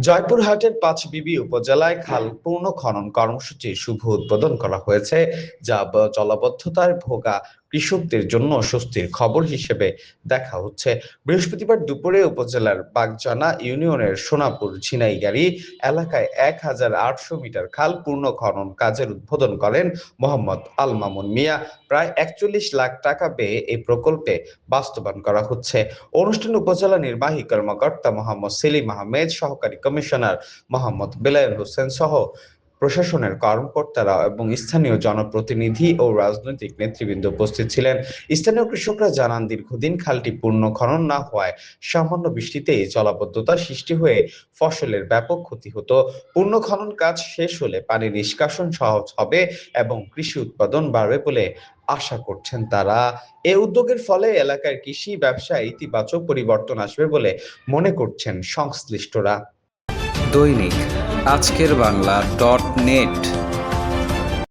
জয়পুরহাটের পাঁচবিবি উপজেলায় খাল পূর্ণ খনন কর্মসূচির শুভ উদ্বোধন করা হয়েছে, যা জলাবদ্ধতায় ভোগা কৃষকদের জন্য স্বস্তির খবর হিসেবে দেখা হচ্ছে। বৃহস্পতিবার দুপুরে উপজেলার বাগজানা ইউনিয়নের সোনাপুর ঝিনাইগাড়ি এলাকায় ১,৮০০ মিটার খাল পূর্ণ খনন কাজের উদ্বোধন করেন মোহাম্মদ আল মামুন মিয়া। প্রায় ৪১ লাখ টাকা ব্যয়ে এই প্রকল্পে বাস্তবায়ন করা হচ্ছে। অনুষ্ঠানে উপজেলা নির্বাহী কর্মকর্তা মোহাম্মদ সেলিম আহমেদ, সহকারী কমিশনার মোহাম্মদ বেলায়েত হোসেন সহ প্রশাসনের কর্মকর্তারা এবং স্থানীয় জনপ্রতিনিধি ও রাজনৈতিক নেতৃবৃন্দ উপস্থিত ছিলেন। স্থানীয় কৃষকরা জানান, দীর্ঘদিন খালটি পূর্ণ খনন না হওয়ায় সামান্য বৃষ্টিতেই জলাবদ্ধতা সৃষ্টি হয়ে ফসলের ব্যাপক ক্ষতি হতো। পূর্ণ খনন কাজ শেষ হলে পানি নিষ্কাশন সহজ হবে এবং কৃষি উৎপাদন বাড়বে বলে আশা করছেন তারা। এ উদ্যোগের ফলে এলাকার কৃষি ব্যবসায় ইতিবাচক পরিবর্তন আসবে বলে মনে করছেন সংশ্লিষ্টরা। দৈনিক আজকের বাংলা .net